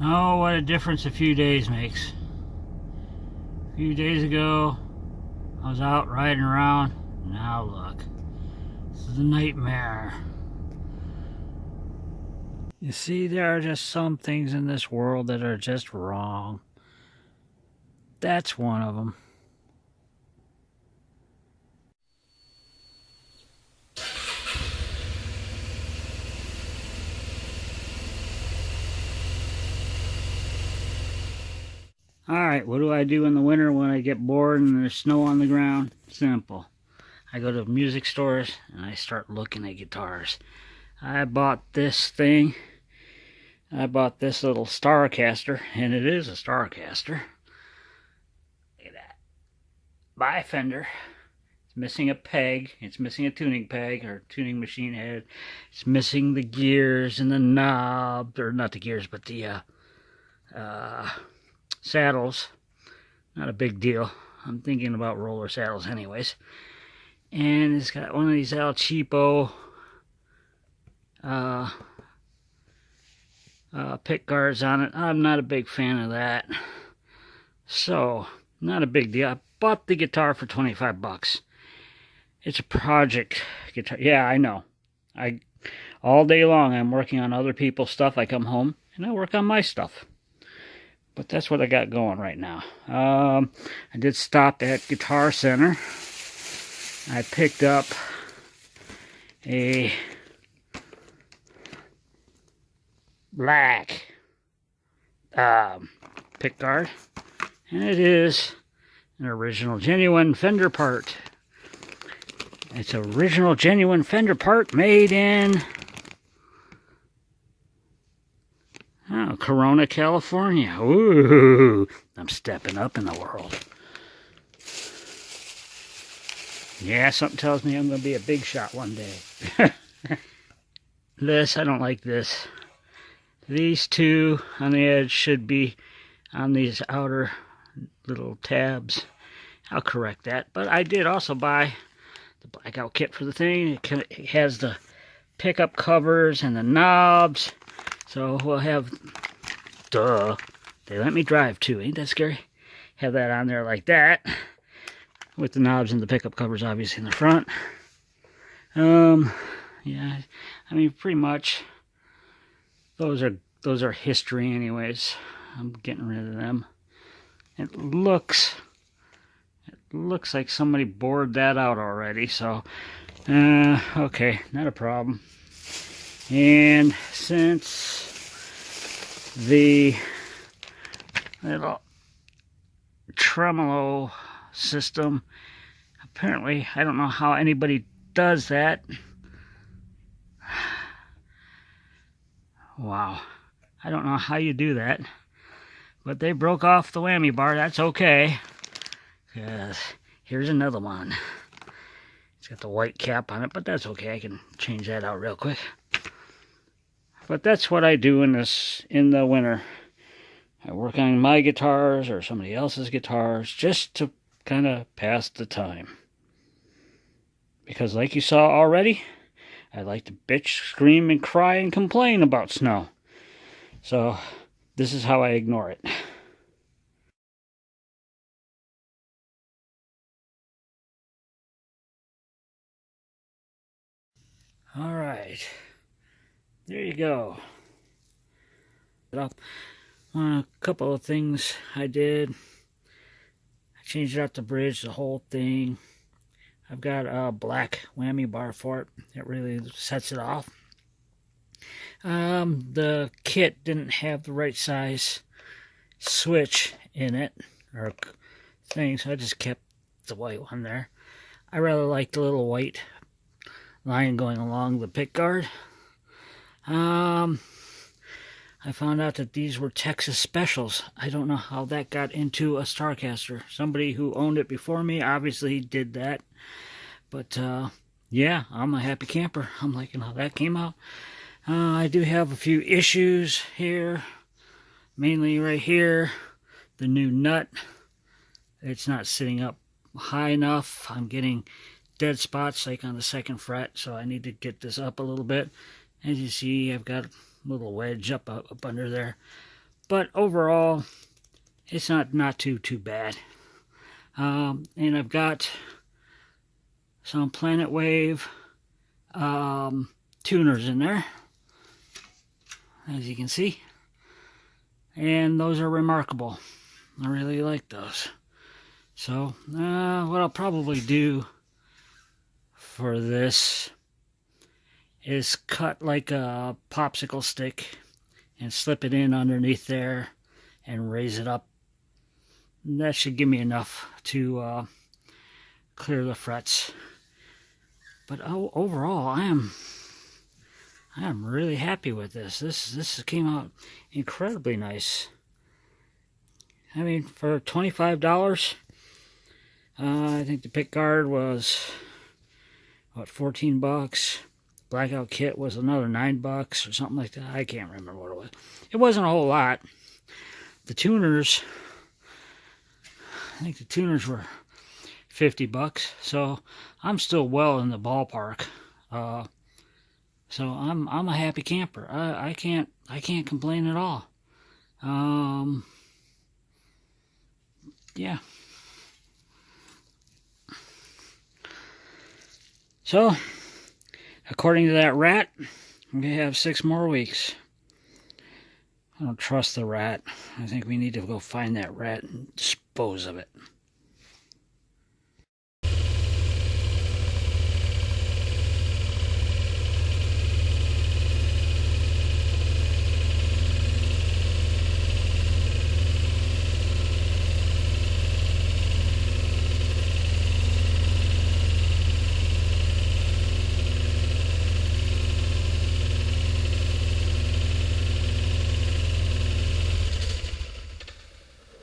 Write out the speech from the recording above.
Oh, what a difference a few days makes. A few days ago, I was out riding around. Now look, this is a nightmare. You see, there are just some things in this world that are just wrong. That's one of them. Alright, what do I do in the winter when I get bored and there's snow on the ground? Simple. I go to music stores and I start looking at guitars. I bought this thing. I bought this little Starcaster, and it is a Starcaster. Look at that. By Fender. It's missing a peg. It's missing a tuning peg or tuning machine head. It's missing the gears and the knob, or not the gears, but the saddles. Not a big deal. I'm thinking about roller saddles anyways. And it's got one of these El Cheapo pick guards on it. I'm not a big fan of that. So, not a big deal. I bought the guitar for 25 bucks. It's a project guitar. Yeah, I know. All day long I'm working on other people's stuff. I come home and I work on my stuff. But that's what I got going right now. I did stop at Guitar Center. I picked up a black pick guard, and it is an original genuine Fender part. It's an original genuine Fender part made in Corona, California. Ooh, I'm stepping up in the world. Yeah, something tells me I'm going to be a big shot one day. This, I don't like this. These two on the edge should be on these outer little tabs. I'll correct that. But I did also buy the blackout kit for the thing. It has the pickup covers and the knobs. So we'll have, they let me drive too. Ain't that scary? Have that on there like that. With the knobs and the pickup covers obviously in the front. Yeah, I mean pretty much those are history anyways. I'm getting rid of them. It looks like somebody bored that out already, so okay, not a problem. And since the little tremolo system, apparently, I don't know how anybody does that. Wow, I don't know how you do that, but they broke off the whammy bar. That's okay, because here's another one. It's got the white cap on it, but that's okay. I can change that out real quick. But that's what I do in the winter. I work on my guitars or somebody else's guitars just to kind of pass the time. Because like you saw already, I like to bitch, scream, and cry and complain about snow. So this is how I ignore it. All right. There you go. A couple of things I did. I changed out the bridge, the whole thing. I've got a black whammy bar for it. It really sets it off. The kit didn't have the right size switch in it, or thing, so I just kept the white one there. I rather like the little white line going along the pick guard. I found out that these were Texas specials. I don't know how that got into a Starcaster. Somebody who owned it before me obviously did that. But, yeah, I'm a happy camper. I'm liking how that came out. I do have a few issues here. Mainly right here. The new nut. It's not sitting up high enough. I'm getting dead spots like on the second fret. So I need to get this up a little bit. As you see, I've got little wedge up under there. But overall, it's not too bad. And I've got some Planet Wave tuners in there, as you can see, and those are remarkable. I really like those. So what I'll probably do for this is cut like a popsicle stick and slip it in underneath there and raise it up. That should give me enough to clear the frets. But overall, I am really happy with this. This came out incredibly nice. I mean, for $25, I think the pick guard was what, 14 bucks. Blackout kit was another $9 or something like that. I can't remember what it was. It wasn't a whole lot. The tuners, I think the tuners were 50 bucks. So I'm still well in the ballpark. So I'm a happy camper. I can't complain at all. Yeah. So, according to that rat, we have 6 more weeks. I don't trust the rat. I think we need to go find that rat and dispose of it.